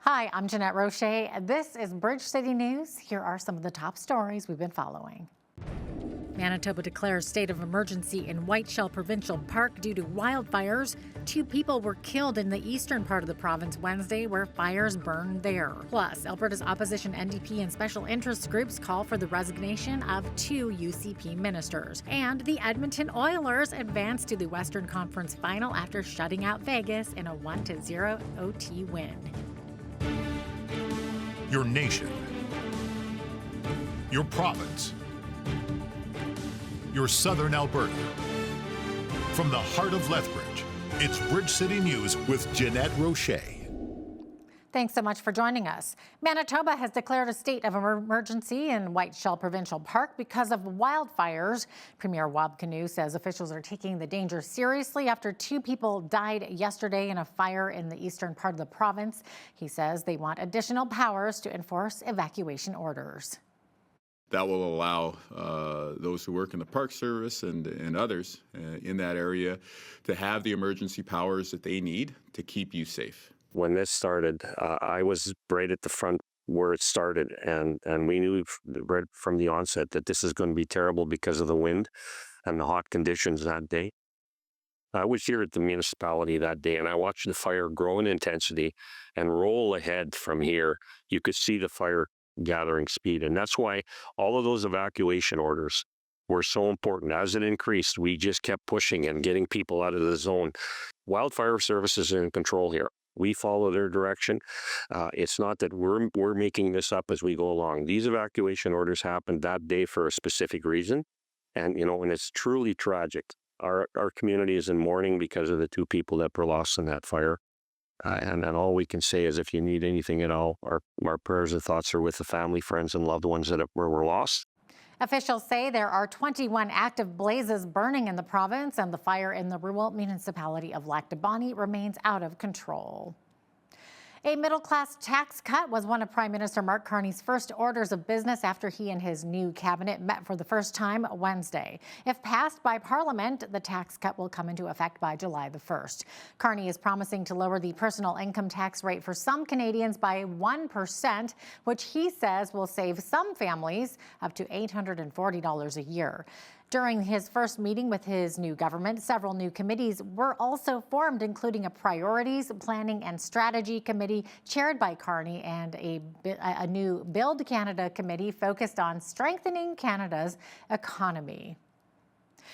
Hi, I'm Jeanette Roche. This is Bridge City News. Here are some of the top stories we've been following. Manitoba declares state of emergency in Whiteshell Provincial Park due to wildfires. 2 people were killed in the eastern part of the province Wednesday where fires burned there. Plus, Alberta's opposition NDP and special interest groups call for the resignation of 2 UCP ministers. And the Edmonton Oilers advance to the Western Conference Final after shutting out Vegas in a 1-0 OT win. Your nation, your province, your southern Alberta. From the heart of Lethbridge, it's Bridge City News with Jeanette Roche. Thanks so much for joining us. Manitoba has declared a state of emergency in Whiteshell Provincial Park because of wildfires. Premier Wab Kinew says officials are taking the danger seriously after 2 people died yesterday in a fire in the eastern part of the province. He says they want additional powers to enforce evacuation orders. That will allow those who work in the Park Service and others in that area to have the emergency powers that they need to keep you safe. When this started, I was right at the front where it started, and we knew right from the onset that this is going to be terrible because of the wind and the hot conditions that day. I was here at the municipality that day, and I watched the fire grow in intensity and roll ahead from here. You could see the fire gathering speed, and that's why all of those evacuation orders were so important. As it increased, we just kept pushing and getting people out of the zone. Wildfire services are in control here. We follow their direction. It's not that we're making this up as we go along. These evacuation orders happened that day for a specific reason, and and it's truly tragic. Our community is in mourning because of the 2 people that were lost in that fire. And all we can say is if you need anything at all, our prayers and thoughts are with the family, friends, and loved ones that were lost. Officials say there are 21 active blazes burning in the province, and the fire in the rural municipality of Lac du Bonnet remains out of control. A middle-class tax cut was one of Prime Minister Mark Carney's first orders of business after he and his new cabinet met for the first time Wednesday. If passed by Parliament, the tax cut will come into effect by July the 1st. Carney is promising to lower the personal income tax rate for some Canadians by 1%, which he says will save some families up to $840 a year. During his first meeting with his new government, several new committees were also formed, including a Priorities, Planning and Strategy Committee chaired by Carney and a new Build Canada committee focused on strengthening Canada's economy.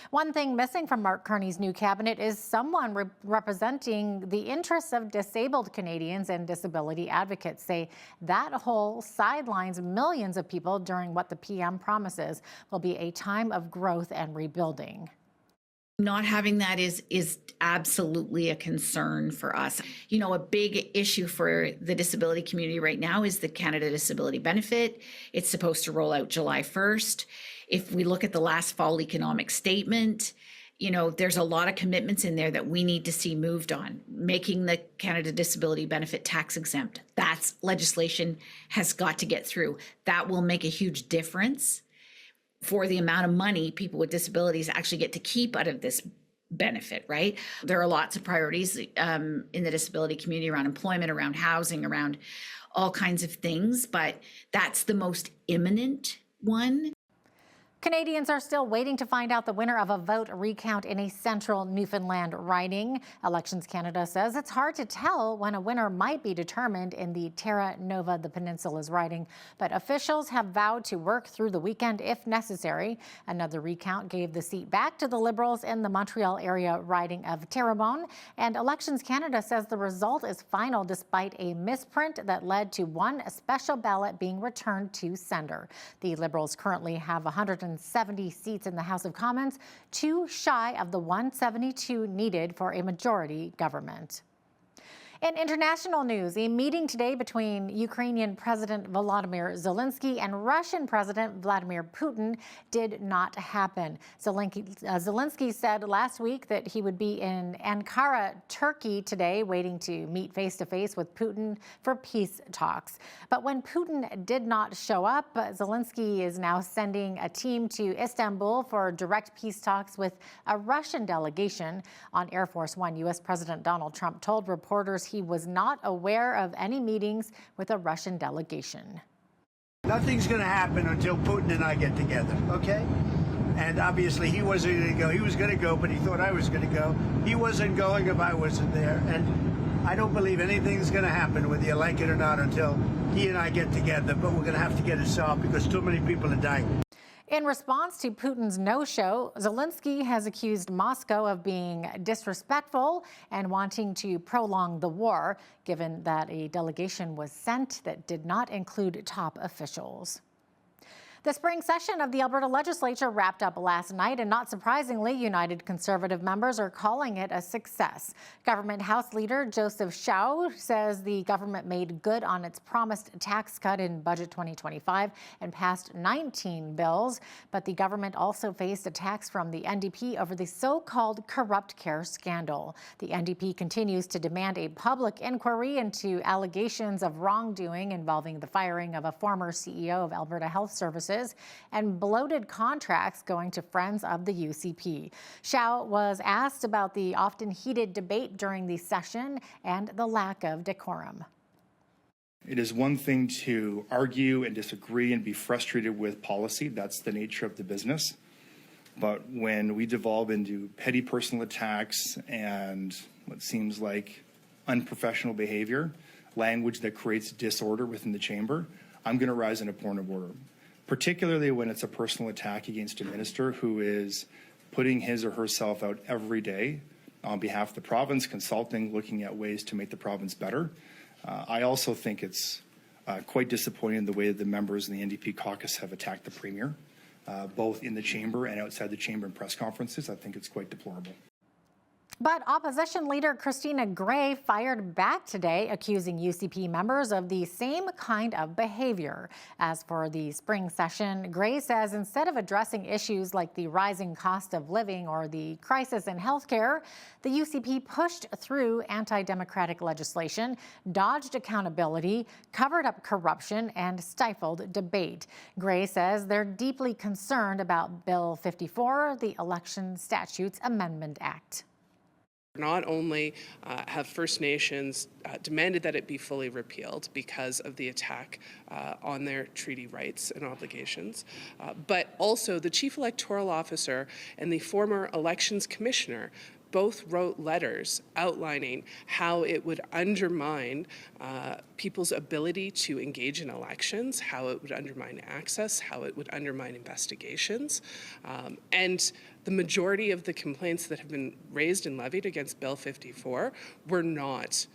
One thing missing from Mark Carney's new cabinet is someone representing the interests of disabled Canadians, and disability advocates say that hole sidelines millions of people during what the PM promises will be a time of growth and rebuilding. Not having that is absolutely a concern for us. A big issue for the disability community right now is the Canada Disability Benefit. It's supposed to roll out July 1st. If we look at the last fall economic statement, there's a lot of commitments in there that we need to see moved on. Making the Canada Disability Benefit tax exempt. That's legislation has got to get through. That will make a huge difference for the amount of money people with disabilities actually get to keep out of this benefit, right? There are lots of priorities in the disability community around employment, around housing, around all kinds of things, but that's the most imminent one. Canadians are still waiting to find out the winner of a vote recount in a central Newfoundland riding. Elections Canada says it's hard to tell when a winner might be determined in the Terra Nova, the Peninsula's riding, but officials have vowed to work through the weekend if necessary. Another recount gave the seat back to the Liberals in the Montreal area riding of Terrebonne, and Elections Canada says the result is final despite a misprint that led to one special ballot being returned to sender. The Liberals currently have 170 seats in the House of Commons, 2 shy of the 172 needed for a majority government. In international news, a meeting today between Ukrainian President Volodymyr Zelensky and Russian President Vladimir Putin did not happen. Zelensky said last week that he would be in Ankara, Turkey today, waiting to meet face-to-face with Putin for peace talks. But when Putin did not show up, Zelensky is now sending a team to Istanbul for direct peace talks with a Russian delegation. On Air Force One, U.S. President Donald Trump told reporters he was not aware of any meetings with a Russian delegation. Nothing's going to happen until Putin and I get together, okay? And obviously he wasn't going to go. He was going to go, but he thought I was going to go. He wasn't going if I wasn't there. And I don't believe anything's going to happen, whether you like it or not, until he and I get together. But we're going to have to get it solved because too many people are dying. In response to Putin's no-show, Zelensky has accused Moscow of being disrespectful and wanting to prolong the war, given that a delegation was sent that did not include top officials. The spring session of the Alberta legislature wrapped up last night, and not surprisingly, United Conservative members are calling it a success. Government House Leader Joseph Chow says the government made good on its promised tax cut in Budget 2025 and passed 19 bills, but the government also faced attacks from the NDP over the so-called corrupt care scandal. The NDP continues to demand a public inquiry into allegations of wrongdoing involving the firing of a former CEO of Alberta Health Services and bloated contracts going to friends of the UCP. Chow was asked about the often heated debate during the session and the lack of decorum. It is one thing to argue and disagree and be frustrated with policy. That's the nature of the business. But when we devolve into petty personal attacks and what seems like unprofessional behavior, language that creates disorder within the chamber, I'm going to rise in a point of order. Particularly when it's a personal attack against a minister who is putting his or herself out every day on behalf of the province, consulting, looking at ways to make the province better. I also think it's quite disappointing the way that the members in the NDP caucus have attacked the Premier, both in the chamber and outside the chamber in press conferences. I think it's quite deplorable. But opposition leader Christina Gray fired back today, accusing UCP members of the same kind of behavior. As for the spring session, Gray says instead of addressing issues like the rising cost of living or the crisis in healthcare, the UCP pushed through anti-democratic legislation, dodged accountability, covered up corruption, and stifled debate. Gray says they're deeply concerned about Bill 54, the Election Statutes Amendment Act. Not only have First Nations demanded that it be fully repealed because of the attack on their treaty rights and obligations, but also the Chief Electoral Officer and the former Elections Commissioner both wrote letters outlining how it would undermine people's ability to engage in elections, how it would undermine access, how it would undermine investigations. And the majority of the complaints that have been raised and levied against Bill 54 were not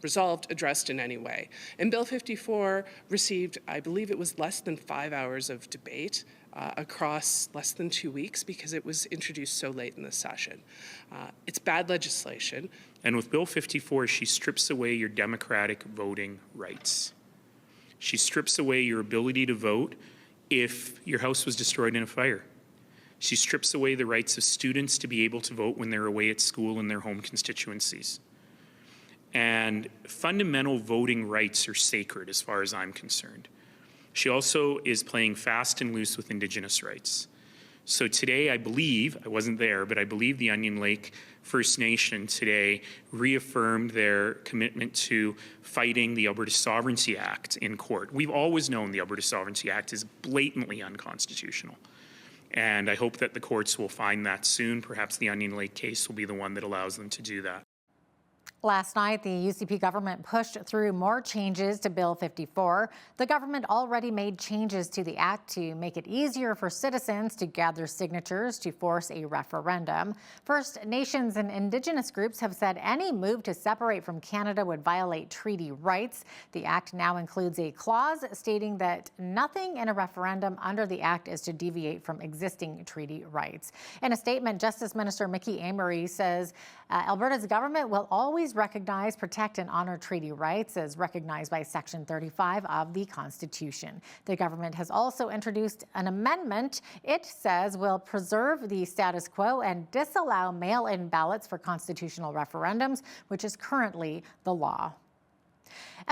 resolved, addressed in any way. And Bill 54 received, I believe it was less than 5 hours of debate across less than 2 weeks because it was introduced so late in the session. It's bad legislation. And with Bill 54, she strips away your democratic voting rights. She strips away your ability to vote if your house was destroyed in a fire. She strips away the rights of students to be able to vote when they're away at school in their home constituencies. And fundamental voting rights are sacred as far as I'm concerned. She also is playing fast and loose with Indigenous rights. So today, I believe, I wasn't there, but I believe the Onion Lake First Nation today reaffirmed their commitment to fighting the Alberta Sovereignty Act in court. We've always known the Alberta Sovereignty Act is blatantly unconstitutional. And I hope that the courts will find that soon. Perhaps the Onion Lake case will be the one that allows them to do that. Last night, the UCP government pushed through more changes to Bill 54. The government already made changes to the act to make it easier for citizens to gather signatures to force a referendum. First Nations and Indigenous groups have said any move to separate from Canada would violate treaty rights. The act now includes a clause stating that nothing in a referendum under the act is to deviate from existing treaty rights. In a statement, Justice Minister Mickey Amory says Alberta's government will always recognize, protect, and honor treaty rights as recognized by Section 35 of the Constitution. The government has also introduced an amendment it says will preserve the status quo and disallow mail-in ballots for constitutional referendums, which is currently the law.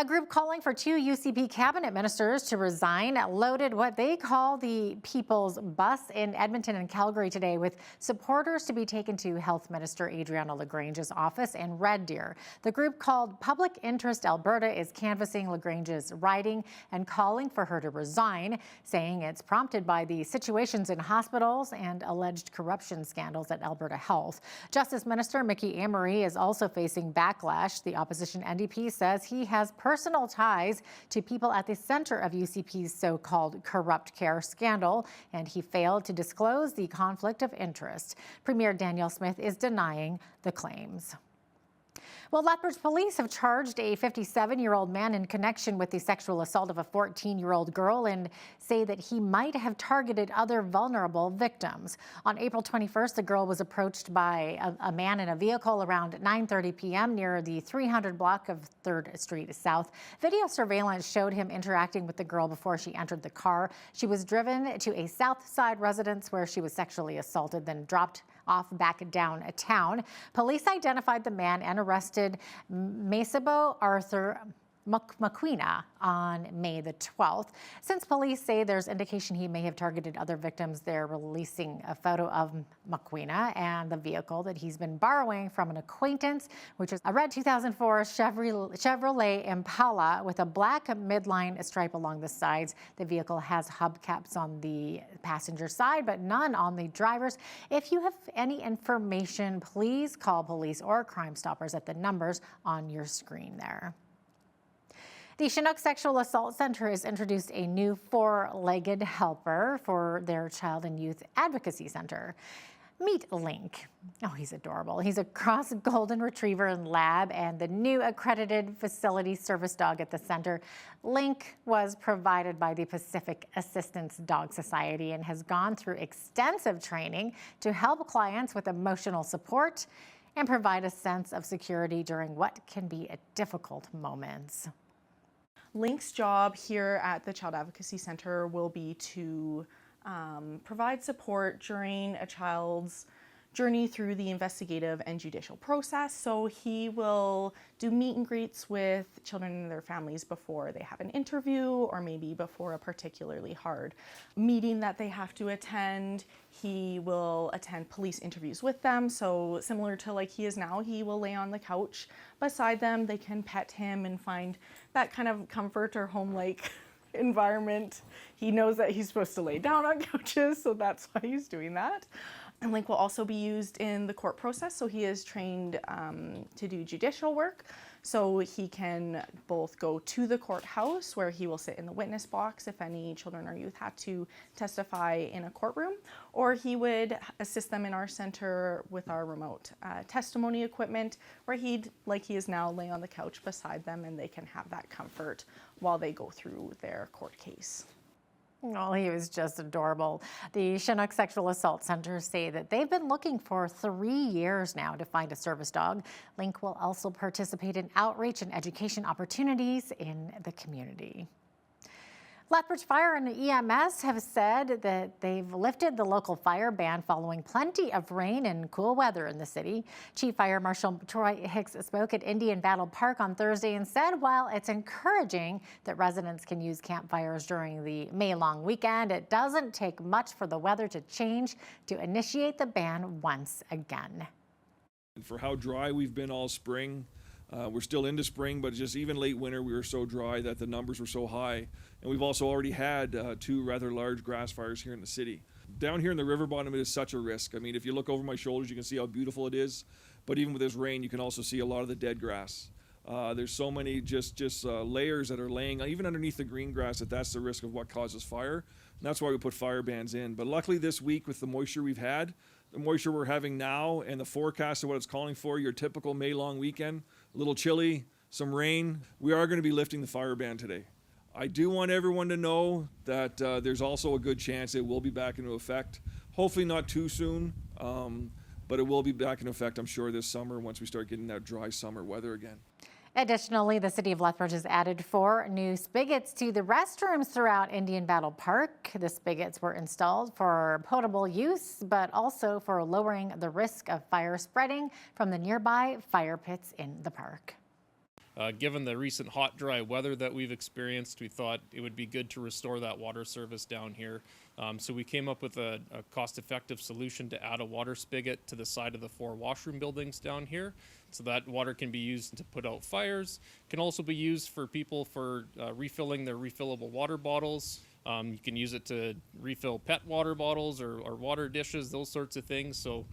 A group calling for 2 UCP cabinet ministers to resign loaded what they call the People's Bus in Edmonton and Calgary today, with supporters to be taken to Health Minister Adriana LaGrange's office in Red Deer. The group called Public Interest Alberta is canvassing LaGrange's riding and calling for her to resign, saying it's prompted by the situations in hospitals and alleged corruption scandals at Alberta Health. Justice Minister Mickey Amory is also facing backlash. The opposition NDP says he has personal ties to people at the center of UCP's so-called corrupt care scandal, and he failed to disclose the conflict of interest. Premier Danielle Smith is denying the claims. Well, Lethbridge police have charged a 57-year-old man in connection with the sexual assault of a 14-year-old girl and say that he might have targeted other vulnerable victims. On April 21st, the girl was approached by a man in a vehicle around 9:30 p.m. near the 300 block of 3rd Street South. Video surveillance showed him interacting with the girl before she entered the car. She was driven to a South Side residence where she was sexually assaulted, then dropped off back downtown. Police identified the man and arrested Masabo Arthur McQueena on May the 12th. Since police say there's indication he may have targeted other victims, they're releasing a photo of McQueena and the vehicle that he's been borrowing from an acquaintance, which is a red 2004 Chevrolet Impala with a black midline stripe along the sides. The vehicle has hubcaps on the passenger side, but none on the driver's. If you have any information, please call police or Crime Stoppers at the numbers on your screen there. The Chinook Sexual Assault Center has introduced a new 4-legged helper for their Child and Youth Advocacy Center. Meet Link. Oh, he's adorable. He's a cross golden retriever and lab and the new accredited facility service dog at the center. Link was provided by the Pacific Assistance Dog Society and has gone through extensive training to help clients with emotional support and provide a sense of security during what can be difficult moments. Link's job here at the Child Advocacy Center will be to provide support during a child's journey through the investigative and judicial process. So he will do meet and greets with children and their families before they have an interview or maybe before a particularly hard meeting that they have to attend. He will attend police interviews with them. So similar to like he is now, he will lay on the couch beside them. They can pet him and find that kind of comfort or home-like environment. He knows that he's supposed to lay down on couches, so that's why he's doing that. And Link will also be used in the court process, so he is trained to do judicial work. So he can both go to the courthouse where he will sit in the witness box if any children or youth had to testify in a courtroom, or he would assist them in our center with our remote testimony equipment where he'd, like he is now, lay on the couch beside them and they can have that comfort while they go through their court case. Oh, he was just adorable. The Chinook Sexual Assault Center say that they've been looking for 3 years now to find a service dog. Link will also participate in outreach and education opportunities in the community. Lethbridge Fire and EMS have said that they've lifted the local fire ban following plenty of rain and cool weather in the city. Chief Fire Marshal Troy Hicks spoke at Indian Battle Park on Thursday and said while it's encouraging that residents can use campfires during the May-long weekend, it doesn't take much for the weather to change to initiate the ban once again. And for how dry we've been all spring, we're still into spring, but just even late winter, we were so dry that the numbers were so high. And we've also already had 2 rather large grass fires here in the city. Down here in the river bottom, it is such a risk. I mean, if you look over my shoulders, you can see how beautiful it is. But even with this rain, you can also see a lot of the dead grass. There's so many just layers that are laying, even underneath the green grass, that's the risk of what causes fire. And that's why we put fire bans in. But luckily this week, with the moisture we've had, the moisture we're having now, and the forecast of what it's calling for, your typical May-long weekend, a little chilly, some rain, we are going to be lifting the fire ban today. I do want everyone to know that there's also a good chance it will be back into effect. Hopefully not too soon, but it will be back in effect, I'm sure, this summer once we start getting that dry summer weather again. Additionally, the city of Lethbridge has added 4 new spigots to the restrooms throughout Indian Battle Park. The spigots were installed for potable use, but also for lowering the risk of fire spreading from the nearby fire pits in the park. Given the recent hot, dry weather that we've experienced, we thought it would be good to restore that water service down here. So we came up with a cost-effective solution to add a water spigot to the side of the 4 washroom buildings down here. So that water can be used to put out fires. Can also be used for people for refilling their refillable water bottles. You can use it to refill pet water bottles or water dishes, those sorts of things. So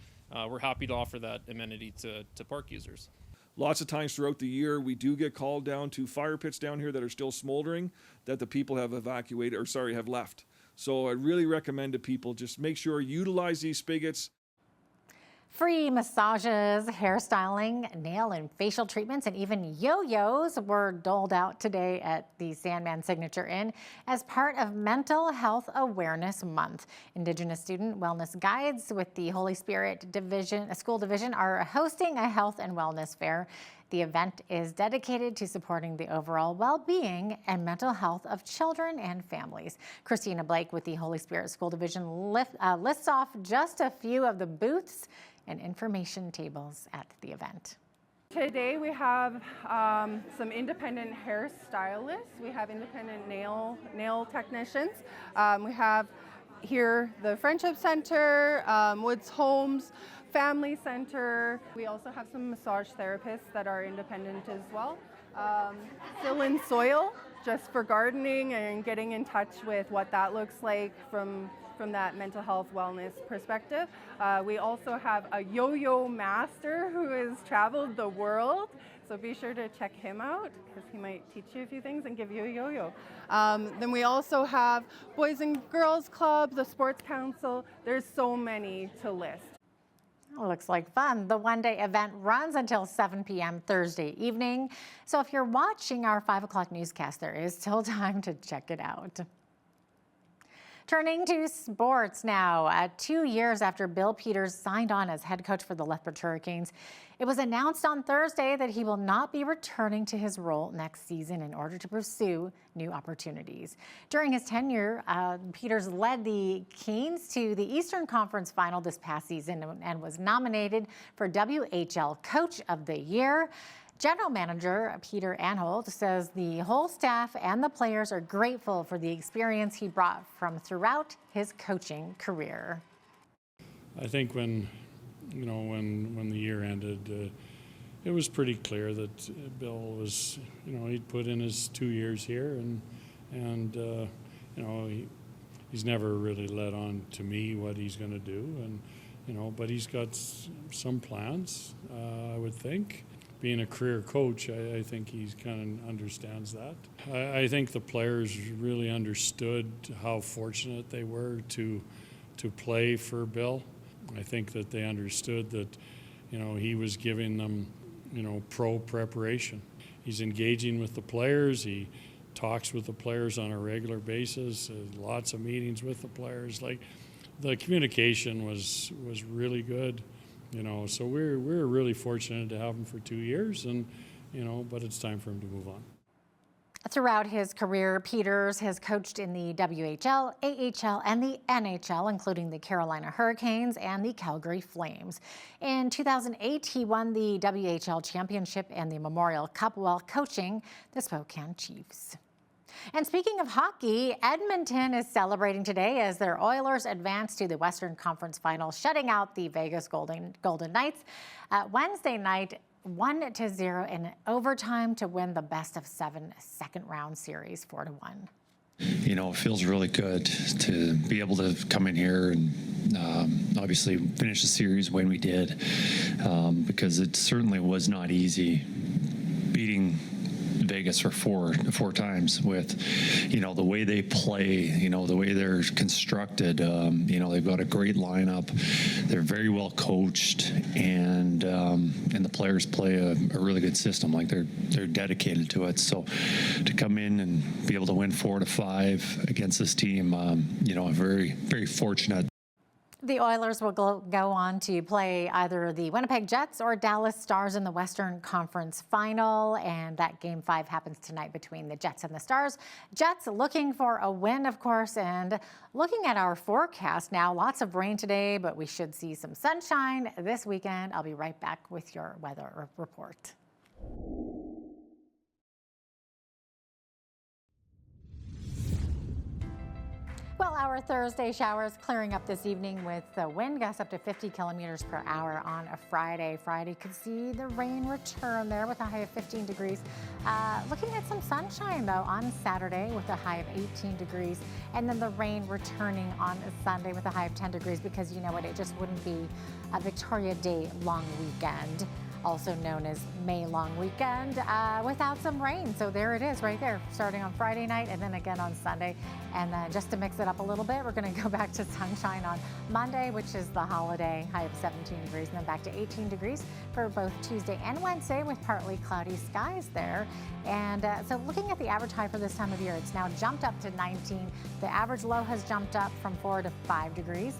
we're happy to offer that amenity to park users. Lots of times throughout the year, we do get called down to fire pits down here that are still smoldering that the people have have left. So I really recommend to people just make sure utilize these spigots. Free massages, hairstyling, nail and facial treatments, and even yo-yos were doled out today at the Sandman Signature Inn as part of Mental Health Awareness Month. Indigenous student wellness guides with the Holy Spirit School Division are hosting a health and wellness fair. The event is dedicated to supporting the overall well-being and mental health of children and families. Christina Blake with the Holy Spirit School Division lists off just a few of the booths and information tables at the event. Today we have some independent hairstylists. We have independent nail technicians. We have here the Friendship Center, Woods Homes, Family Center. We also have some massage therapists that are independent as well. Still in Soil, just for gardening and getting in touch with what that looks like from that mental health wellness perspective. We also have a yo-yo master who has traveled the world, so be sure to check him out because he might teach you a few things and give you a yo-yo. Then we also have Boys and Girls Club, the Sports Council. There's so many to list. Looks like fun. The one-day event runs until 7 p.m. Thursday evening. So if you're watching our 5 o'clock newscast, there is still time to check it out. Turning to sports now. 2 years after Bill Peters signed on as head coach for the Lethbridge Hurricanes, it was announced on Thursday that he will not be returning to his role next season in order to pursue new opportunities. During his tenure, Peters led the Canes to the Eastern Conference Final this past season and was nominated for WHL Coach of the Year. General Manager Peter Anholt says the whole staff and the players are grateful for the experience he brought from throughout his coaching career. I think when the year ended, it was pretty clear that Bill was, he'd put in his 2 years here, and he's never really let on to me what he's going to do, and but he's got some plans, I would think. Being a career coach, I think he kind of understands that. I think the players really understood how fortunate they were to play for Bill. I think that they understood that, he was giving them, pro preparation. He's engaging with the players. He talks with the players on a regular basis. Lots of meetings with the players. Like, the communication was really good. So we're really fortunate to have him for 2 years, and but it's time for him to move on. Throughout his career, Peters has coached in the WHL, AHL, and the NHL, including the Carolina Hurricanes and the Calgary Flames. In 2008, he won the WHL Championship and the Memorial Cup while coaching the Spokane Chiefs. And speaking of hockey, Edmonton is celebrating today as their Oilers advance to the Western Conference Final, shutting out the Vegas Golden Knights Wednesday night 1-0 in overtime to win the best-of-7 second-round series 4-1. It feels really good to be able to come in here and obviously finish the series when we did, because it certainly was not easy beating Vegas for four times with, the way they play, the way they're constructed. They've got a great lineup. They're very well coached, and the players play a really good system. Like, they're dedicated to it. So to come in and be able to win 4-5 against this team, very, very fortunate. The Oilers will go on to play either the Winnipeg Jets or Dallas Stars in the Western Conference Final, and that Game 5 happens tonight between the Jets and the Stars. Jets looking for a win, of course, and looking at our forecast now, lots of rain today, but we should see some sunshine this weekend. I'll be right back with your weather report. Well, our Thursday showers clearing up this evening with the wind gusts up to 50 kilometers per hour on a Friday. Friday could see the rain return there with a high of 15 degrees. Looking at some sunshine, though, on Saturday with a high of 18 degrees. And then the rain returning on Sunday with a high of 10 degrees because, you know what, it just wouldn't be a Victoria Day long weekend, also known as May long weekend, without some rain. So there it is right there, starting on Friday night and then again on Sunday. And then just to mix it up a little bit, we're going to go back to sunshine on Monday, which is the holiday, high of 17 degrees, and then back to 18 degrees for both Tuesday and Wednesday with partly cloudy skies there. And so looking at the average high for this time of year, it's now jumped up to 19. The average low has jumped up from 4 to 5 degrees.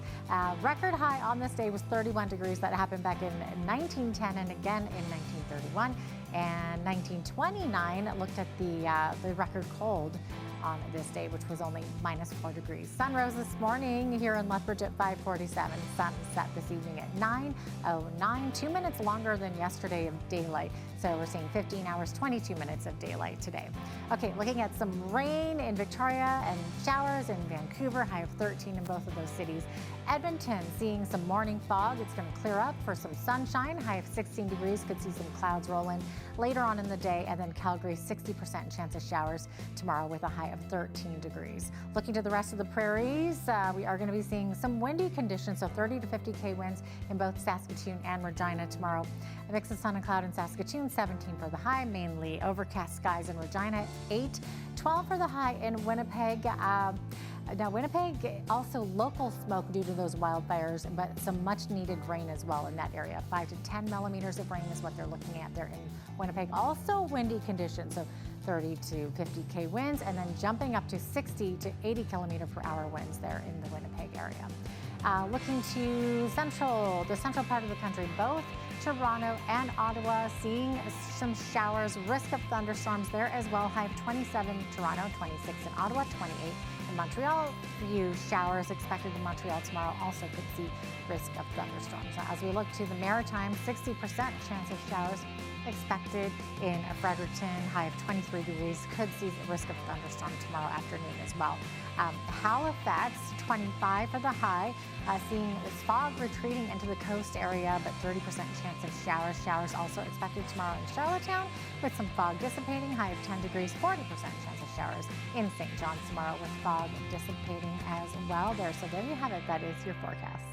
Record high on this day was 31 degrees. That happened back in 1910 and again in 1931. And 1929 looked at the record cold on this day, which was only -4 degrees. Sun rose this morning here in Lethbridge at 5:47. Sun set this evening at 9:09, 2 minutes longer than yesterday of daylight. So we're seeing 15 hours, 22 minutes of daylight today. Okay, looking at some rain in Victoria and showers in Vancouver, high of 13 in both of those cities. Edmonton seeing some morning fog. It's going to clear up for some sunshine, high of 16 degrees. Could see some clouds roll in later on in the day. And then Calgary, 60% chance of showers tomorrow with a high of 13 degrees. Looking to the rest of the prairies, we are going to be seeing some windy conditions, so 30 to 50 winds in both Saskatoon and Regina tomorrow. A mix of sun and cloud in Saskatoon, 17 for the high, mainly overcast skies in Regina, 8, 12 for the high in Winnipeg. Now, Winnipeg, also local smoke due to those wildfires, but some much needed rain as well in that area. 5 to 10 millimeters of rain is what they're looking at there in Winnipeg. Also windy conditions, so 30 to 50 winds, and then jumping up to 60 to 80 kilometer per hour winds there in the Winnipeg area. Looking to the central part of the country, both Toronto and Ottawa, seeing some showers, risk of thunderstorms there as well. High of 27 in Toronto, 26 in Ottawa, 28 in Montreal. Few showers expected in Montreal tomorrow. Also could see risk of thunderstorms. As we look to the Maritime, 60% chance of showers expected in Fredericton, high of 23 degrees. Could see risk of thunderstorm tomorrow afternoon as well. Halifax, 25 for the high. Seeing fog retreating into the coast area, but 30% chance of showers. Showers also expected tomorrow in Charlottetown with some fog dissipating, high of 10 degrees, 40% chance of showers in St. John's tomorrow with fog dissipating as well there. So there you have it. That is your forecast.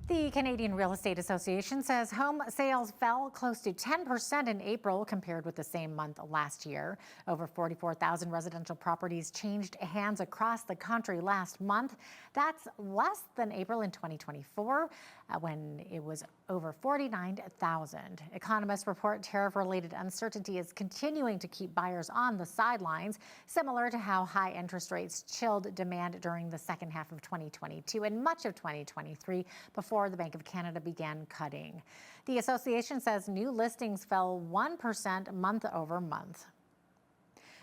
The Canadian Real Estate Association says home sales fell close to 10% in April compared with the same month last year. Over 44,000 residential properties changed hands across the country last month. That's less than April in 2024, when it was over 49,000. Economists report tariff-related uncertainty is continuing to keep buyers on the sidelines, similar to how high interest rates chilled demand during the second half of 2022 and much of 2023 before the Bank of Canada began cutting. The association says new listings fell 1% month over month.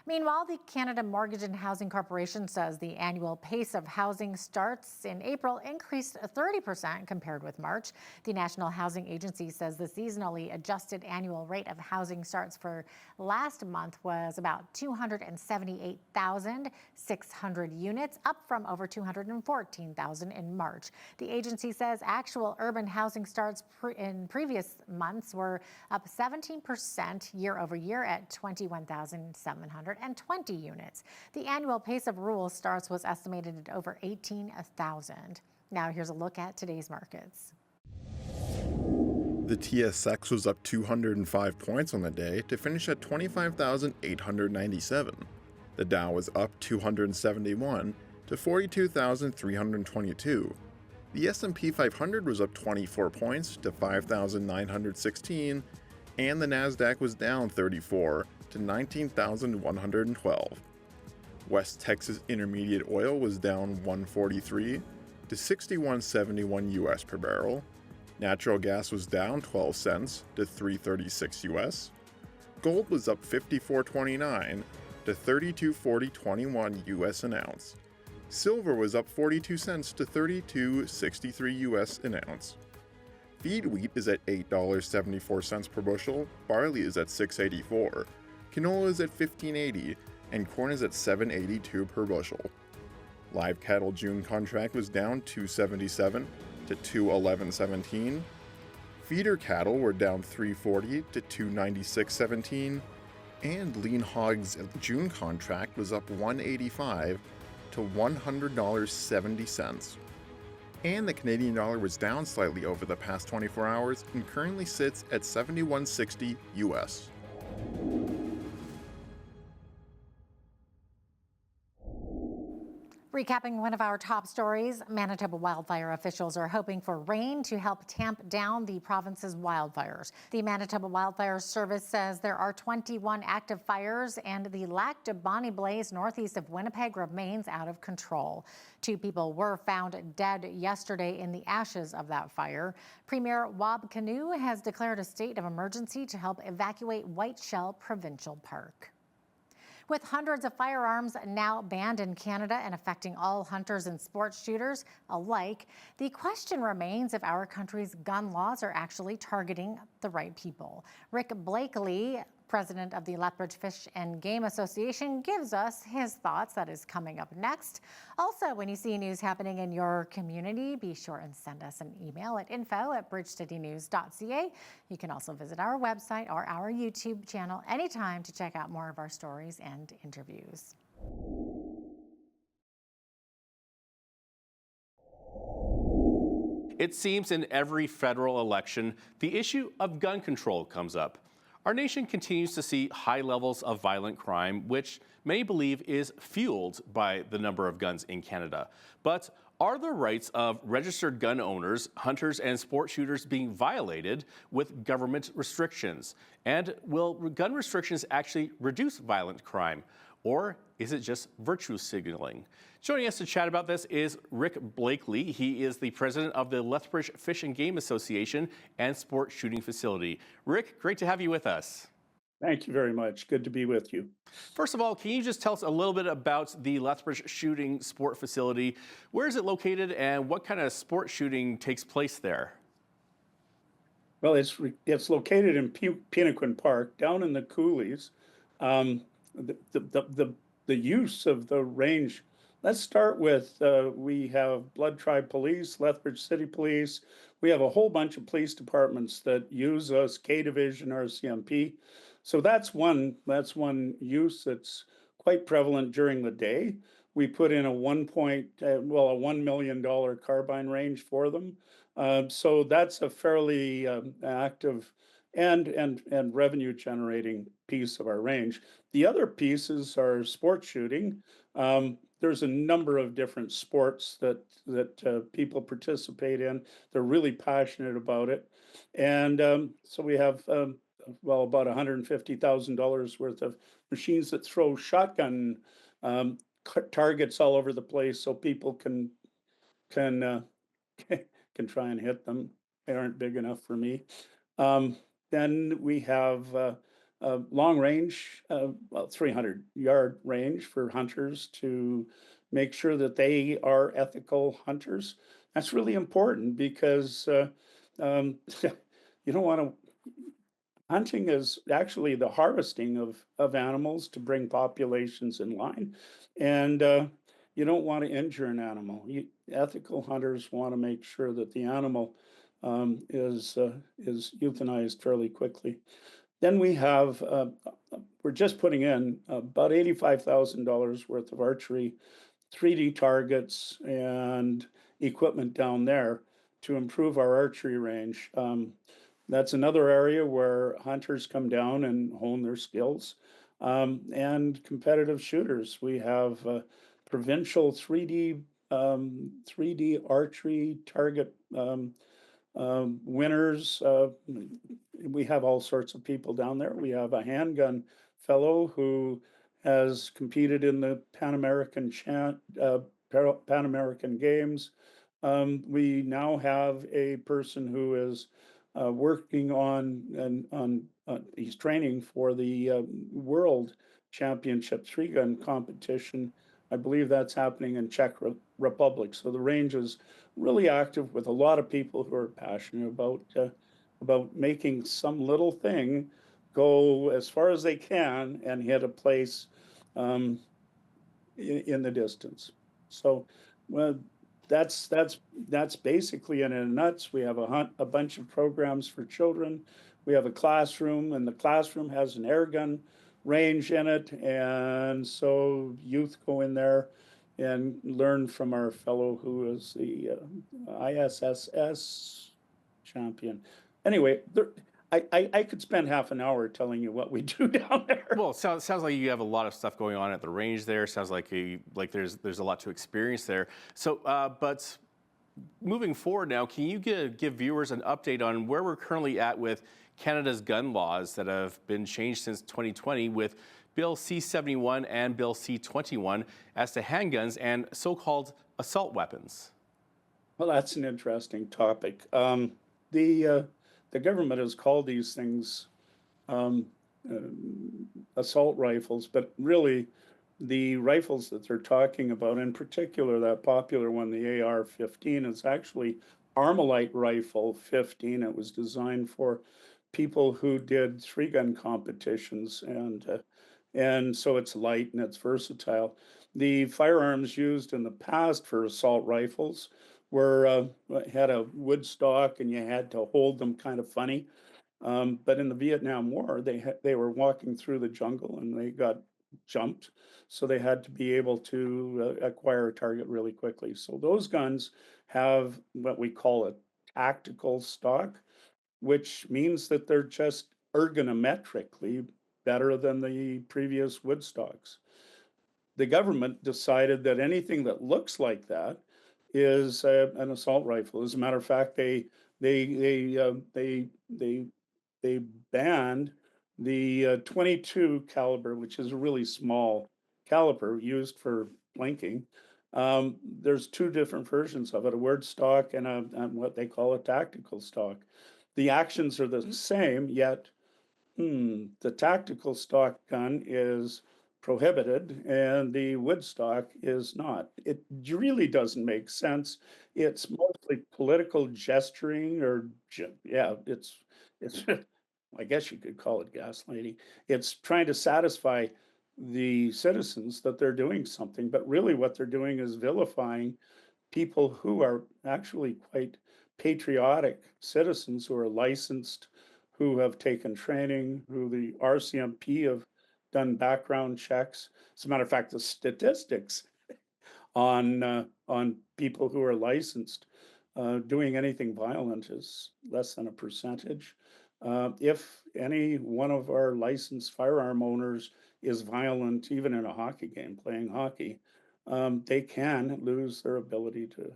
Meanwhile, the Canada Mortgage and Housing Corporation says the annual pace of housing starts in April increased 30% compared with March. The National Housing Agency says the seasonally adjusted annual rate of housing starts for last month was about 278,600 units, up from over 214,000 in March. The agency says actual urban housing starts in previous months were up 17% year over year at 21,720 units. The annual pace of rural starts was estimated at over 18,000. Now here's a look at today's markets. The TSX was up 205 points on the day to finish at 25,897. The Dow was up 271 to 42,322. The S&P 500 was up 24 points to 5,916, and the Nasdaq was down 34 to 19,112. West Texas Intermediate oil was down 143 to 61.71 US per barrel. Natural gas was down 12 cents to 3.36 US. Gold was up 54.29 to 32.40.21 US an ounce. Silver was up 42 cents to 32.63 US an ounce. Feed wheat is at $8.74 per bushel, barley is at $6.84, canola is at $15.80, and corn is at $7.82 per bushel. Live cattle June contract was down $2.77 to $2.11.17. Feeder cattle were down $3.40 to $2.96.17, and lean hogs June contract was up $1.85 to $100.70. And the Canadian dollar was down slightly over the past 24 hours and currently sits at 71.60 US. Recapping one of our top stories, Manitoba wildfire officials are hoping for rain to help tamp down the province's wildfires. The Manitoba Wildfire Service says there are 21 active fires and the Lac de Bonnie blaze northeast of Winnipeg remains out of control. 2 people were found dead yesterday in the ashes of that fire. Premier Wab Kinew has declared a state of emergency to help evacuate Whiteshell Provincial Park. With hundreds of firearms now banned in Canada and affecting all hunters and sports shooters alike, the question remains if our country's gun laws are actually targeting the right people. Rick Blakely, president of the Lethbridge Fish and Game Association, gives us his thoughts. That is coming up next. Also, when you see news happening in your community, be sure and send us an email at info@bridgecitynews.ca. You can also visit our website or our YouTube channel anytime to check out more of our stories and interviews. It seems in every federal election, the issue of gun control comes up. Our nation continues to see high levels of violent crime, which many believe is fueled by the number of guns in Canada. But are the rights of registered gun owners, hunters, and sport shooters being violated with government restrictions? And will gun restrictions actually reduce violent crime? Or is it just virtue signaling? Joining us to chat about this is Rick Blakely. He is the president of the Lethbridge Fish and Game Association and Sport Shooting Facility. Rick, great to have you with us. Thank you very much. Good to be with you. First of all, can you just tell us a little bit about the Lethbridge Shooting Sport Facility? Where is it located and what kind of sport shooting takes place there? Well, it's located in Penequin Park, down in the coulees. The use of the range. Let's start with we have Blood Tribe Police, Lethbridge City Police. We have a whole bunch of police departments that use us, K Division, RCMP. So that's one use that's quite prevalent during the day. We put in a $1 million carbine range for them. So that's a fairly active and revenue generating piece of our range. The other pieces are sports shooting. There's a number of different sports that people participate in. They're really passionate about it. And so we have, about $150,000 worth of machines that throw shotgun targets all over the place so people can try and hit them. They aren't big enough for me. Then we have long range, 300-yard range for hunters to make sure that they are ethical hunters. That's really important because you don't want to. Hunting is actually the harvesting of animals to bring populations in line, and you don't want to injure an animal. Ethical hunters want to make sure that the animal is euthanized fairly quickly. Then we have, we're just putting in about $85,000 worth of archery, 3D targets, and equipment down there to improve our archery range. That's another area where hunters come down and hone their skills. And competitive shooters. We have provincial 3D archery target winners. We have all sorts of people down there. We have a handgun fellow who has competed in the Pan American Games. We now have a person who is working on he's training for the World Championship 3-gun competition. I believe that's happening in Czech Republic. So the range is really active with a lot of people who are passionate about making some little thing go as far as they can and hit a place um, in the distance. So, well, that's basically in a nuts. We have a bunch of programs for children. We have a classroom, and the classroom has an air gun range in it, and so youth go in there and learn from our fellow who is the ISSS champion. Anyway, I could spend half an hour telling you what we do down there. Well, sounds like you have a lot of stuff going on at the range there. Sounds like there's a lot to experience there. So, but moving forward now, can you give viewers an update on where we're currently at with Canada's gun laws that have been changed since 2020 with Bill C-71 and Bill C-21 as to handguns and so-called assault weapons? Well, that's an interesting topic. The government has called these things assault rifles, but really the rifles that they're talking about, in particular that popular one, the AR-15, is actually Armalite Rifle 15. It was designed for people who did three-gun competitions, and so it's light and it's versatile. The firearms used in the past for assault rifles were had a wood stock, and you had to hold them kind of funny. But in the Vietnam War, they were walking through the jungle and they got jumped, so they had to be able to acquire a target really quickly. So those guns have what we call a tactical stock, which means that they're just ergonometrically better than the previous wood stocks. The government decided that anything that looks like that is an assault rifle. As a matter of fact, they banned the 22 caliber, which is a really small caliber used for blinking. There's two different versions of it: a word stock and what they call a tactical stock. The actions are the same, yet the tactical stock gun is prohibited and the wood stock is not. It really doesn't make sense. It's mostly political gesturing, or yeah, it's I guess you could call it gaslighting. It's trying to satisfy the citizens that they're doing something, but really what they're doing is vilifying people who are actually quite patriotic citizens who are licensed, who have taken training, who the RCMP have done background checks. As a matter of fact, the statistics on people who are licensed doing anything violent is less than a percentage. If any one of our licensed firearm owners is violent, even in a hockey game, playing hockey, they can lose their ability to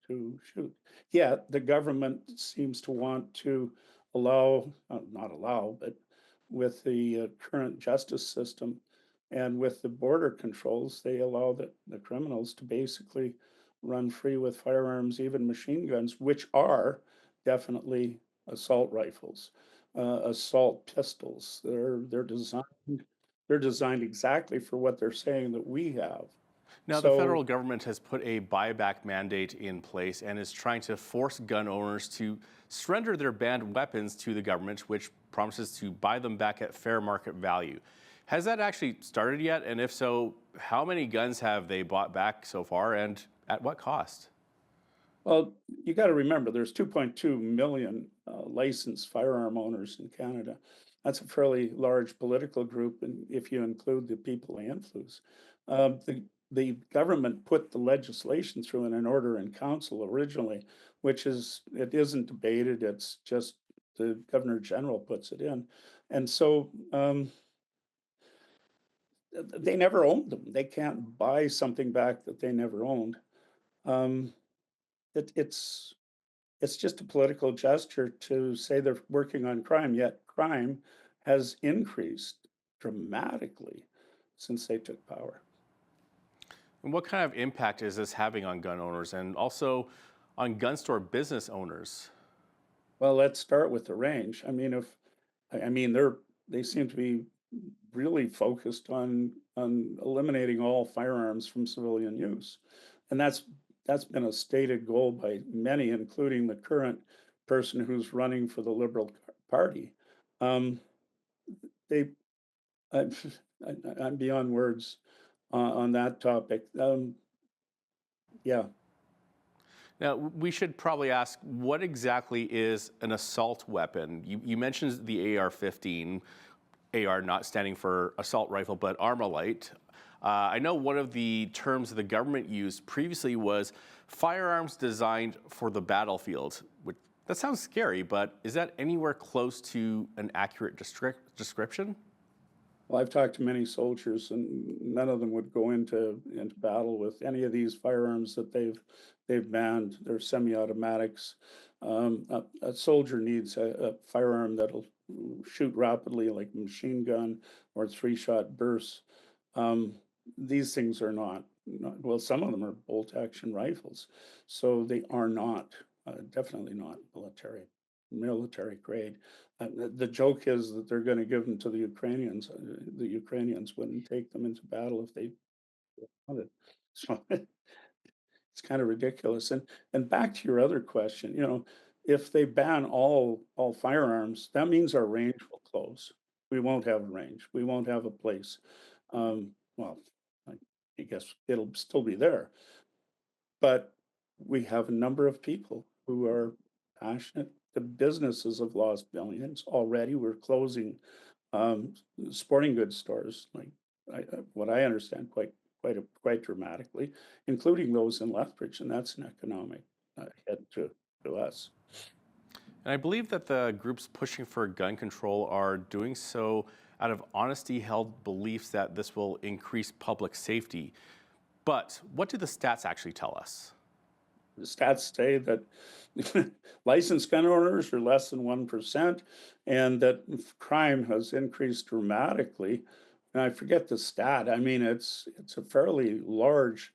shoot. Yet the government seems to want to allow, not allow, but with the current justice system and with the border controls, they allow the criminals to basically run free with firearms, even machine guns, which are definitely assault rifles, assault pistols. They're designed exactly for what they're saying that we have. Now, the federal government has put a buyback mandate in place and is trying to force gun owners to surrender their banned weapons to the government, which promises to buy them back at fair market value. Has that actually started yet? And if so, how many guns have they bought back so far, and at what cost? Well, you got to remember there's 2.2 million licensed firearm owners in Canada. That's a fairly large political group, and if you include the people they influence. The government put the legislation through in an order in council originally, it isn't debated. It's just the Governor General puts it in, and so they never owned them. They can't buy something back that they never owned. It's just a political gesture to say they're working on crime, yet crime has increased dramatically since they took power. And what kind of impact is this having on gun owners and also on gun store business owners? Well, let's start with the range. They seem to be really focused on eliminating all firearms from civilian use, and that's been a stated goal by many, including the current person who's running for the Liberal Party. They I'm beyond words on that topic. Yeah. Now, we should probably ask, what exactly is an assault weapon? You mentioned the AR-15, AR not standing for assault rifle, but Armalite. I know one of the terms the government used previously was firearms designed for the battlefield. That sounds scary, but is that anywhere close to an accurate description? Well, I've talked to many soldiers, and none of them would go into battle with any of these firearms that they've banned. They're semi-automatics. A soldier needs a firearm that'll shoot rapidly, like a machine gun or 3-shot bursts. These things are not. Well, some of them are bolt-action rifles, so they are not definitely not military grade. The joke is that they're going to give them to the Ukrainians. The Ukrainians wouldn't take them into battle if they wanted. So it's kind of ridiculous. And back to your other question, if they ban all firearms, that means our range will close. We won't have a range. We won't have a place. Well, I guess it'll still be there, but we have a number of people who are passionate. The businesses have lost billions already. We're closing sporting goods stores, like what I understand, quite dramatically, including those in Lethbridge, and that's an economic hit to us. And I believe that the groups pushing for gun control are doing so out of honesty held beliefs that this will increase public safety. But what do the stats actually tell us? The stats say that licensed gun owners are less than 1%, and that crime has increased dramatically. And I forget the stat. I mean, it's a fairly large.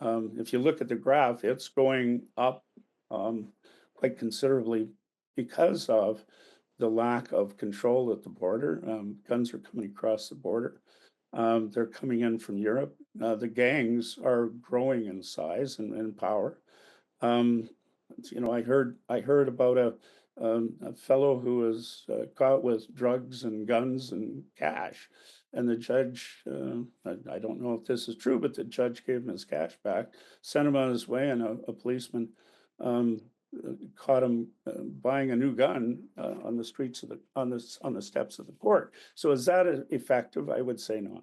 If you look at the graph, it's going up quite considerably because of the lack of control at the border. Guns are coming across the border. They're coming in from Europe. The gangs are growing in size and power. I heard about a fellow who was caught with drugs and guns and cash, and the judge, I don't know if this is true, but the judge gave him his cash back, sent him on his way, and a policeman caught him buying a new gun on the streets of on the steps of the court. So is that effective? I would say not.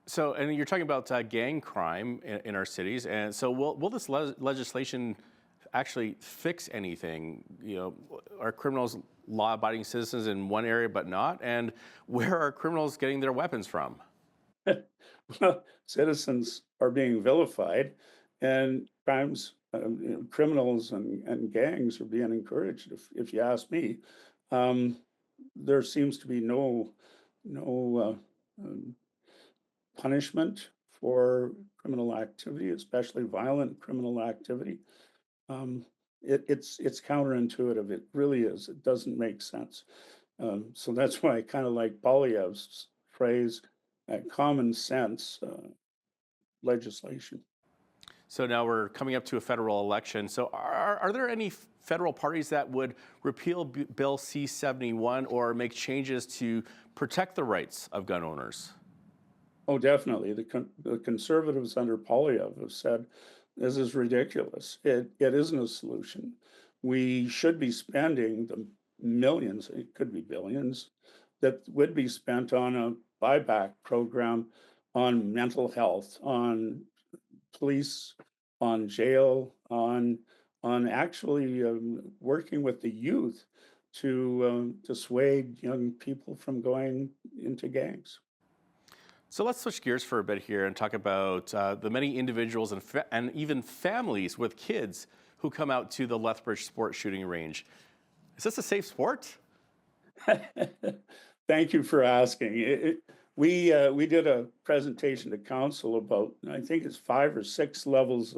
So, and you're talking about gang crime in our cities, and so will this legislation actually fix anything? Are criminals law-abiding citizens in one area but not? And where are criminals getting their weapons from? Well, citizens are being vilified, and criminals and gangs are being encouraged. If you ask me, there seems to be no punishment for criminal activity, especially violent criminal activity. It's counterintuitive. It really is. It doesn't make sense. So that's why I kind of like Poilievre's phrase, common sense legislation. So now we're coming up to a federal election. So are there any federal parties that would repeal Bill C-71 or make changes to protect the rights of gun owners? Oh, definitely. The conservatives under Poilievre have said this is ridiculous. It isn't a solution. We should be spending the millions, it could be billions, that would be spent on a buyback program on mental health, on police, on jail, on actually working with the youth to dissuade young people from going into gangs. So let's switch gears for a bit here and talk about the many individuals and even families with kids who come out to the Lethbridge sports shooting range. Is this a safe sport? Thank you for asking. We did a presentation to council about, I think it's 5 or 6 levels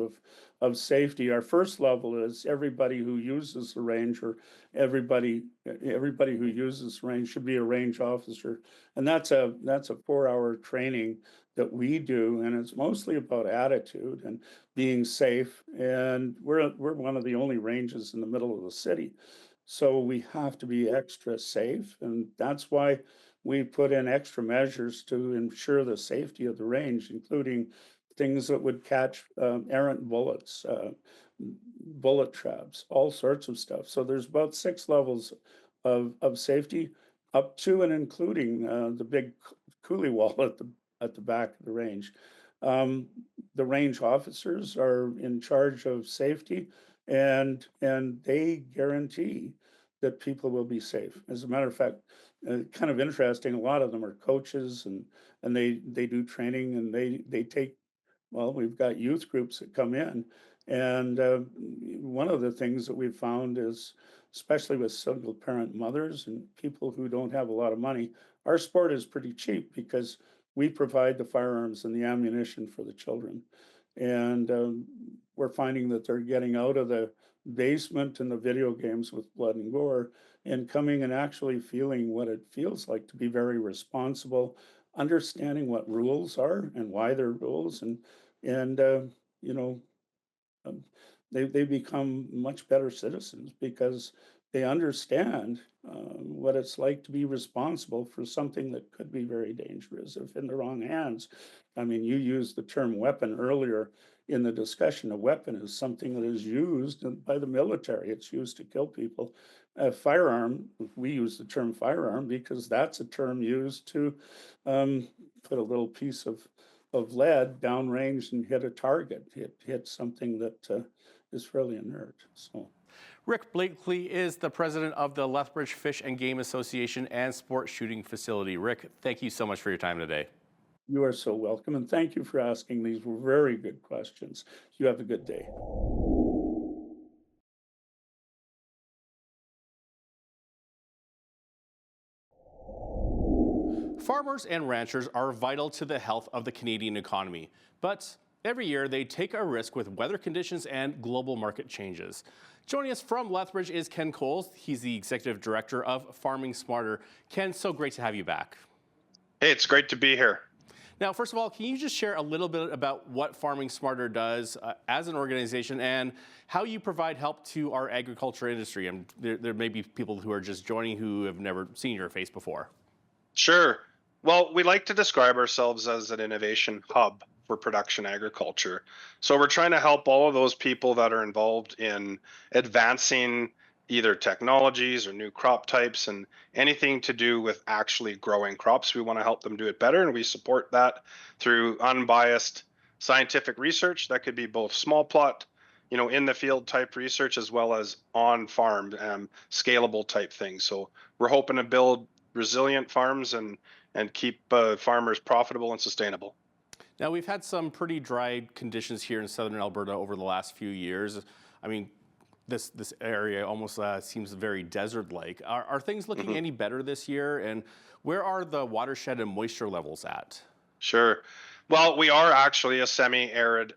of safety. Our first level is everybody who uses the range, or everybody who uses the range should be a range officer, and that's a 4-hour training that we do, and it's mostly about attitude and being safe. And we're one of the only ranges in the middle of the city, so we have to be extra safe, and that's why we put in extra measures to ensure the safety of the range, including things that would catch errant bullets, bullet traps, all sorts of stuff. So there's about 6 levels of safety, up to and including the big coolie wall at the back of the range. Um, the range officers are in charge of safety, and they guarantee that people will be safe. As a matter of fact, kind of interesting. A lot of them are coaches, and they do training, and they take. Well, we've got youth groups that come in, and one of the things that we've found is, especially with single parent mothers and people who don't have a lot of money, our sport is pretty cheap because we provide the firearms and the ammunition for the children. And we're finding that they're getting out of the basement and the video games with blood and gore and coming and actually feeling what it feels like to be very responsible, understanding what rules are and why they're rules, and you know, um, they become much better citizens because they understand what it's like to be responsible for something that could be very dangerous if in the wrong hands. I mean, you used the term weapon earlier in the discussion. A weapon is something that is used by the military. It's used to kill people. A firearm, we use the term firearm because that's a term used to put a little piece of lead downrange and hit a target, hit something that is fairly inert. So, Rick Blakely is the president of the Lethbridge Fish and Game Association and Sport Shooting Facility. Rick, thank you so much for your time today. You are so welcome, and thank you for asking these very good questions. You have a good day. Farmers and ranchers are vital to the health of the Canadian economy, but every year they take a risk with weather conditions and global market changes. Joining us from Lethbridge is Ken Coles. He's the executive director of Farming Smarter. Ken, so great to have you back. Hey, it's great to be here. Now, first of all, can you just share a little bit about what Farming Smarter does as an organization and how you provide help to our agriculture industry? And there may be people who are just joining who have never seen your face before. Sure. Well, we like to describe ourselves as an innovation hub for production agriculture. So we're trying to help all of those people that are involved in advancing either technologies or new crop types and anything to do with actually growing crops. We want to help them do it better, and we support that through unbiased scientific research. That could be both small plot, in the field type research, as well as on farm scalable type things. So we're hoping to build resilient farms and keep farmers profitable and sustainable. Now, we've had some pretty dry conditions here in southern Alberta over the last few years. I mean, this area almost seems very desert-like. Are things looking any better this year? And where are the watershed and moisture levels at? Sure. Well, we are actually a semi-arid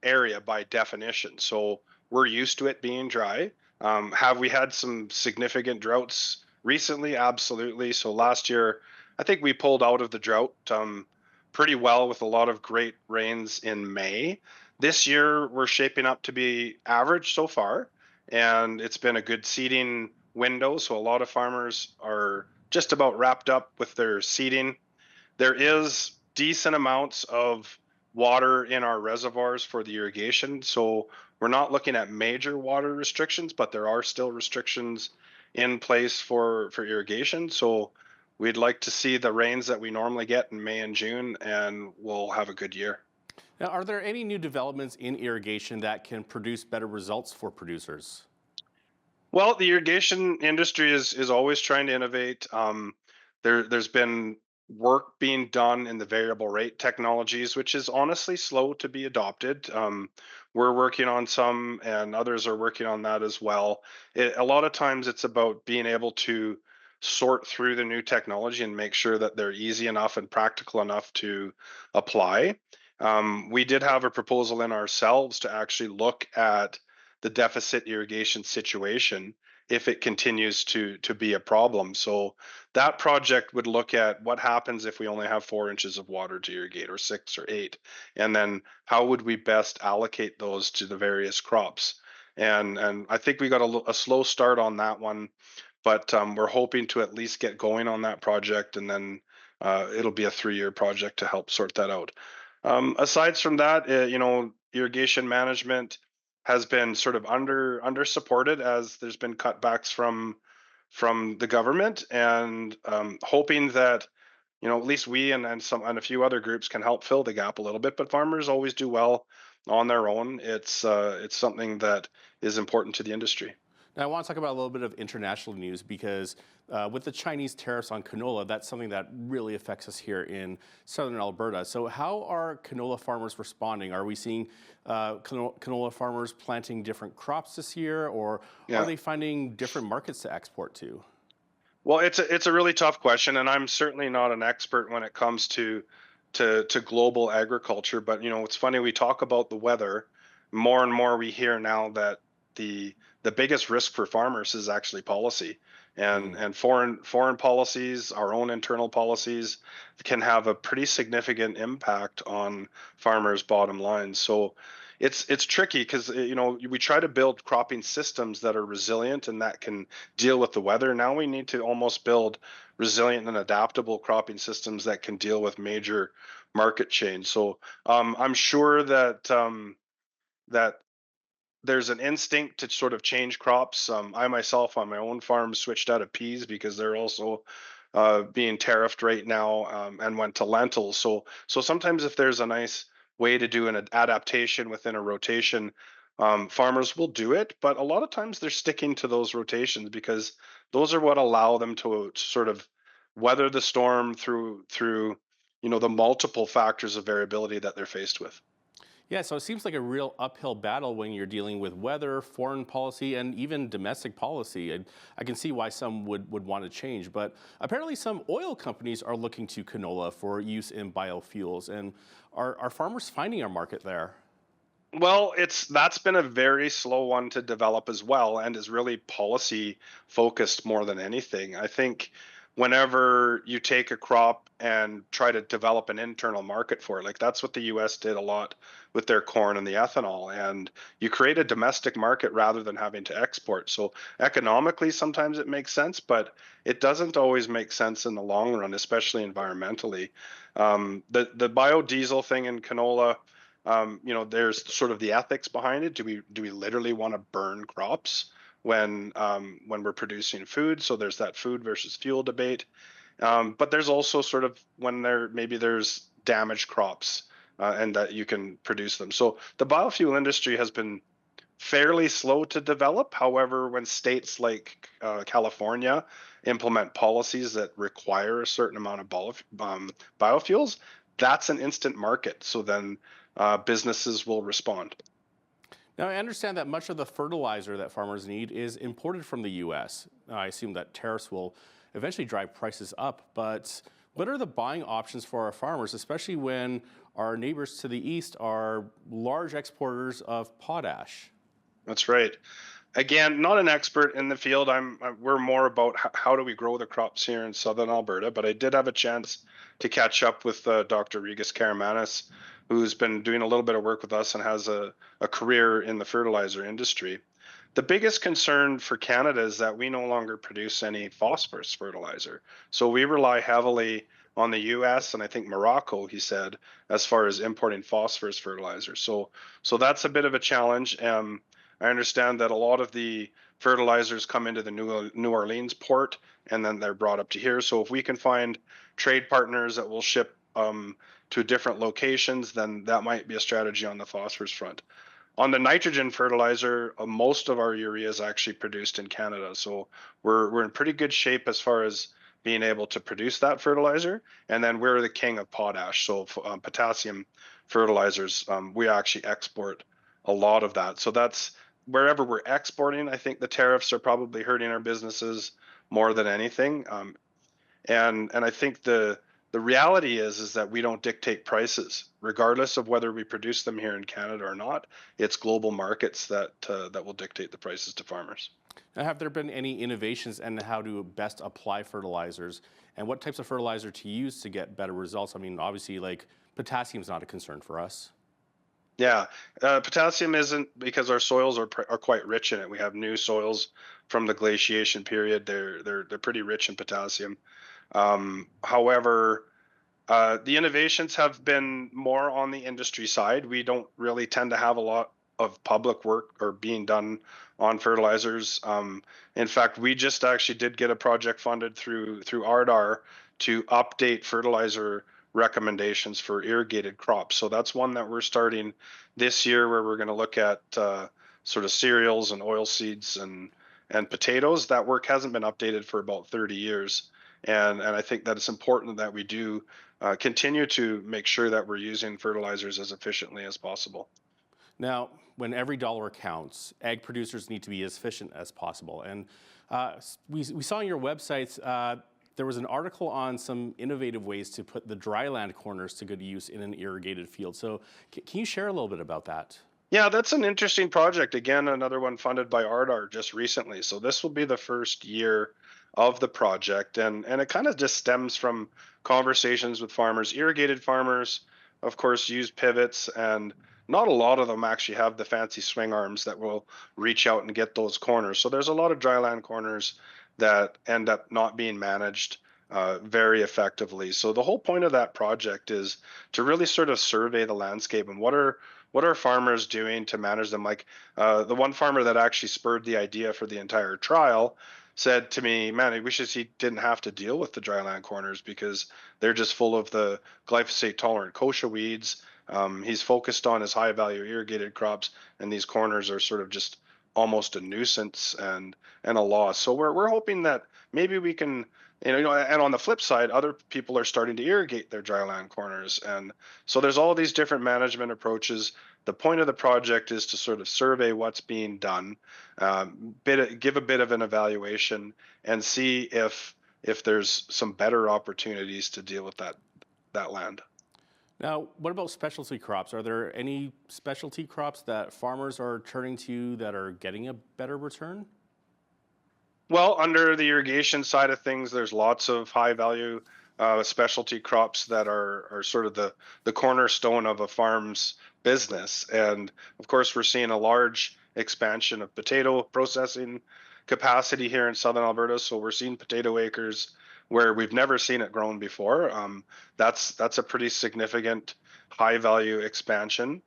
area by definition, so we're used to it being dry. Have we had some significant droughts recently? Absolutely. So last year, I think we pulled out of the drought pretty well with a lot of great rains in May. This year, we're shaping up to be average so far, and it's been a good seeding window. So a lot of farmers are just about wrapped up with their seeding. There is decent amounts of water in our reservoirs for the irrigation. So we're not looking at major water restrictions, but there are still restrictions in place for irrigation. So we'd like to see the rains that we normally get in May and June, and we'll have a good year. Now, are there any new developments in irrigation that can produce better results for producers? Well, the irrigation industry is always trying to innovate. There's been work being done in the variable rate technologies, which is honestly slow to be adopted. We're working on some, and others are working on that as well. A lot of times it's about being able to sort through the new technology and make sure that they're easy enough and practical enough to apply. We did have a proposal in ourselves to actually look at the deficit irrigation situation if it continues to be a problem. So that project would look at what happens if we only have 4 inches of water to irrigate, or 6 or 8, and then how would we best allocate those to the various crops. And I think we got a slow start on that one, but we're hoping to at least get going on that project, and then it'll be a 3-year project to help sort that out. Aside from that, irrigation management has been sort of under supported as there's been cutbacks from the government, and hoping that at least we and a few other groups can help fill the gap a little bit. But farmers always do well on their own. It's something that is important to the industry. Now, I want to talk about a little bit of international news because with the Chinese tariffs on canola, that's something that really affects us here in southern Alberta. So how are canola farmers responding? Are we seeing canola farmers planting different crops this year, or are they finding different markets to export to? Well, it's a really tough question, and I'm certainly not an expert when it comes to global agriculture. But it's funny, we talk about the weather. More and more we hear now that the biggest risk for farmers is actually policy, and foreign policies, our own internal policies, can have a pretty significant impact on farmers' bottom lines. So it's tricky because we try to build cropping systems that are resilient and that can deal with the weather. Now we need to almost build resilient and adaptable cropping systems that can deal with major market change. So I'm sure that that there's an instinct to sort of change crops. I myself on my own farm switched out of peas because they're also being tariffed right now, and went to lentils. So sometimes if there's a nice way to do an adaptation within a rotation, farmers will do it. But a lot of times they're sticking to those rotations because those are what allow them to sort of weather the storm through the multiple factors of variability that they're faced with. Yeah, so it seems like a real uphill battle when you're dealing with weather, foreign policy, and even domestic policy. I can see why some would want to change, but apparently some oil companies are looking to canola for use in biofuels. And are farmers finding a market there? Well, that's been a very slow one to develop as well, and is really policy focused more than anything. I think whenever you take a crop and try to develop an internal market for it, like that's what the US did a lot with their corn and the ethanol, and you create a domestic market rather than having to export. So economically, sometimes it makes sense, but it doesn't always make sense in the long run, especially environmentally. The biodiesel thing in canola, there's sort of the ethics behind it. Do we literally want to burn crops when we're producing food? So there's that food versus fuel debate. But there's also sort of when there's damaged crops, and that you can produce them. So the biofuel industry has been fairly slow to develop. However, when states like California implement policies that require a certain amount of biofuels, that's an instant market. So then businesses will respond. Now, I understand that much of the fertilizer that farmers need is imported from the U.S. I assume that tariffs will eventually drive prices up, but what are the buying options for our farmers, especially when our neighbors to the east are large exporters of potash? That's right. Again, not an expert in the field. We're more about how do we grow the crops here in southern Alberta, but I did have a chance to catch up with Dr. Regis Karamanis, who's been doing a little bit of work with us and has a career in the fertilizer industry. The biggest concern for Canada is that we no longer produce any phosphorus fertilizer. So we rely heavily on the US and I think Morocco, he said, as far as importing phosphorus fertilizer. So that's a bit of a challenge. I understand that a lot of the fertilizers come into the New Orleans port and then they're brought up to here. So if we can find trade partners that will ship to different locations, then that might be a strategy on the phosphorus front. On the nitrogen fertilizer, most of our urea is actually produced in Canada. So we're in pretty good shape as far as being able to produce that fertilizer. And then we're the king of potash. So potassium fertilizers, we actually export a lot of that. So that's wherever we're exporting. I think the tariffs are probably hurting our businesses more than anything. And I think the reality is that we don't dictate prices, regardless of whether we produce them here in Canada or not. It's global markets that will dictate the prices to farmers. Now, have there been any innovations in how to best apply fertilizers, and what types of fertilizer to use to get better results? I mean, obviously, like potassium is not a concern for us. Yeah, potassium isn't because our soils are quite rich in it. We have new soils from the glaciation period. They're pretty rich in potassium. However, the innovations have been more on the industry side. We don't really tend to have a lot of public work or being done on fertilizers. In fact, we just actually did get a project funded through ARDAR to update fertilizer recommendations for irrigated crops. So that's one that we're starting this year, where we're going to look at sort of cereals and oil seeds and potatoes. That work hasn't been updated for about 30 years. And I think that it's important that we do continue to make sure that we're using fertilizers as efficiently as possible. Now, when every dollar counts, ag producers need to be as efficient as possible. And we saw on your websites there was an article on some innovative ways to put the dryland corners to good use in an irrigated field. So can you share a little bit about that? Yeah, that's an interesting project. Again, another one funded by ARDAR just recently. So this will be the first year of the project, and it kind of just stems from conversations with farmers. Irrigated farmers, of course, use pivots, and not a lot of them actually have the fancy swing arms that will reach out and get those corners. So there's a lot of dryland corners that end up not being managed very effectively. So the whole point of that project is to really sort of survey the landscape and what are farmers doing to manage them. Like the one farmer that actually spurred the idea for the entire trial said to me, man, I wish he didn't have to deal with the dryland corners because they're just full of the glyphosate tolerant kochia weeds. He's focused on his high value irrigated crops, and these corners are sort of just almost a nuisance and a loss. So we're hoping that maybe we can, and on the flip side, other people are starting to irrigate their dryland corners. And so there's all these different management approaches. The point of the project is to sort of survey what's being done, give a bit of an evaluation, and see if there's some better opportunities to deal with that land. Now, what about specialty crops? Are there any specialty crops that farmers are turning to that are getting a better return? Well, under the irrigation side of things, there's lots of high value specialty crops that are sort of the cornerstone of a farm's business. And of course, we're seeing a large expansion of potato processing capacity here in southern Alberta. So we're seeing potato acres where we've never seen it grown before. That's a pretty significant high value expansion.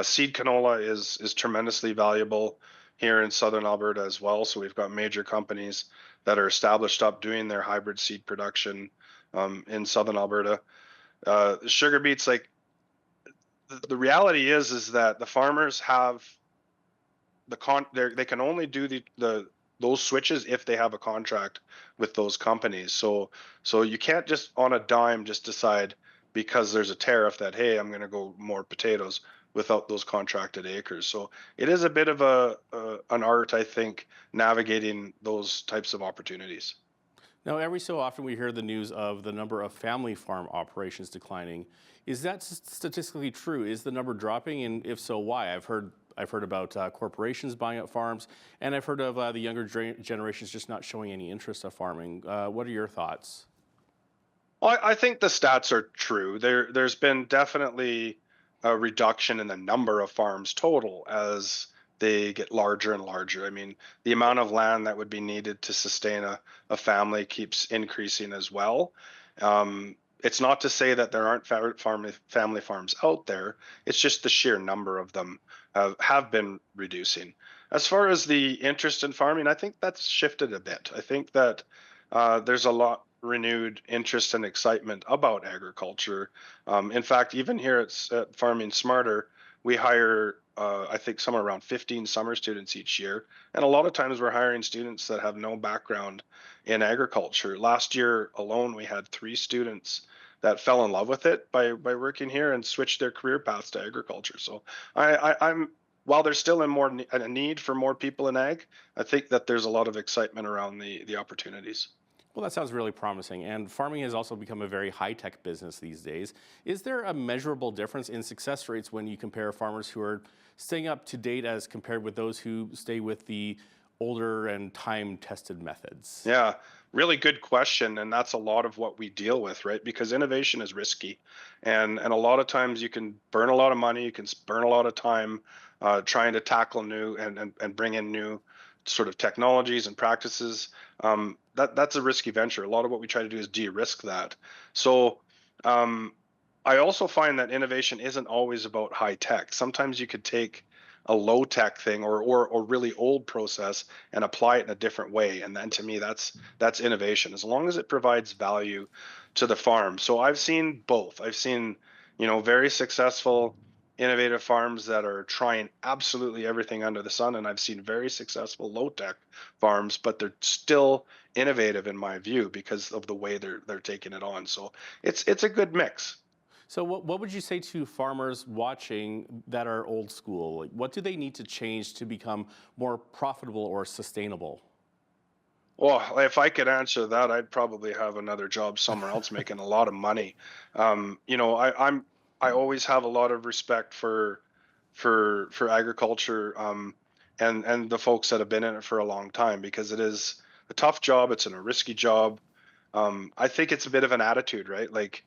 Seed canola is tremendously valuable here in southern Alberta as well. So we've got major companies that are established up doing their hybrid seed production in southern Alberta. Sugar beets, like the reality is that the farmers have they can only do those switches if they have a contract with those companies. So you can't just on a dime just decide because there's a tariff that, hey, I'm going to go more potatoes without those contracted acres. So it is a bit of an art, I think, navigating those types of opportunities. Now, every so often we hear the news of the number of family farm operations declining. Is that statistically true? Is the number dropping? And if so, why? I've heard about corporations buying up farms, and I've heard of the younger generations just not showing any interest in farming. What are your thoughts? Well, I think the stats are true. There's been definitely a reduction in the number of farms total as they get larger and larger. I mean, the amount of land that would be needed to sustain a family keeps increasing as well. It's not to say that there aren't family farms out there. It's just the sheer number of them have been reducing. As far as the interest in farming, I think that's shifted a bit. I think that there's a lot renewed interest and excitement about agriculture. In fact, even here at Farming Smarter, we hire, I think, somewhere around 15 summer students each year. And a lot of times we're hiring students that have no background in agriculture. Last year alone, we had 3 students that fell in love with it by working here and switched their career paths to agriculture. So I'm while there's still a need for more people in ag, I think that there's a lot of excitement around the opportunities. Well, that sounds really promising. And farming has also become a very high-tech business these days. Is there a measurable difference in success rates when you compare farmers who are staying up to date as compared with those who stay with the older and time-tested methods? Yeah, really good question, and that's a lot of what we deal with, right? Because innovation is risky, and a lot of times you can burn a lot of money, you can burn a lot of time trying to tackle new and bring in new sort of technologies and practices. That's a risky venture. A lot of what we try to do is de-risk that. So I also find that innovation isn't always about high tech. Sometimes you could take a low tech thing or really old process and apply it in a different way. And then to me, that's innovation, as long as it provides value to the farm. So I've seen both. I've seen, very successful innovative farms that are trying absolutely everything under the sun. And I've seen very successful low tech farms, but they're still innovative in my view because of the way they're taking it on. So it's a good mix. So what would you say to farmers watching that are old school? Like, what do they need to change to become more profitable or sustainable? Well, if I could answer that, I'd probably have another job somewhere else making a lot of money. I always have a lot of respect for agriculture and the folks that have been in it for a long time, because it is a tough job. It's a risky job. I think it's a bit of an attitude, right? Like,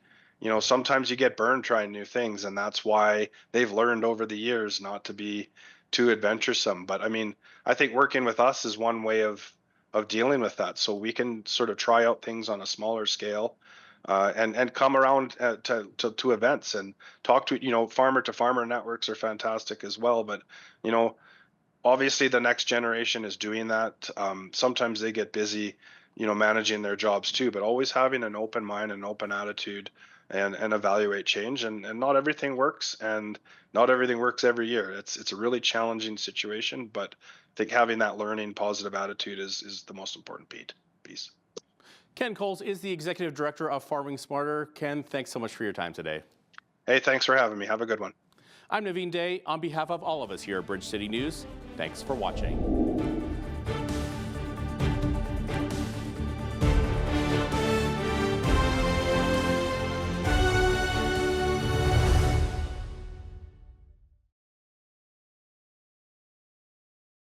sometimes you get burned trying new things, and that's why they've learned over the years not to be too adventuresome. But I mean, I think working with us is one way of dealing with that. So we can sort of try out things on a smaller scale, and come around to events and talk to, farmer to farmer networks are fantastic as well. But, obviously the next generation is doing that. Sometimes they get busy, managing their jobs too, but always having an open mind and open attitude and evaluate change. And not everything works, and not everything works every year. It's a really challenging situation, but I think having that learning positive attitude is the most important piece. Ken Coles is the Executive Director of Farming Smarter. Ken, thanks so much for your time today. Hey, thanks for having me. Have a good one. I'm Naveen Day. On behalf of all of us here at Bridge City News, thanks for watching.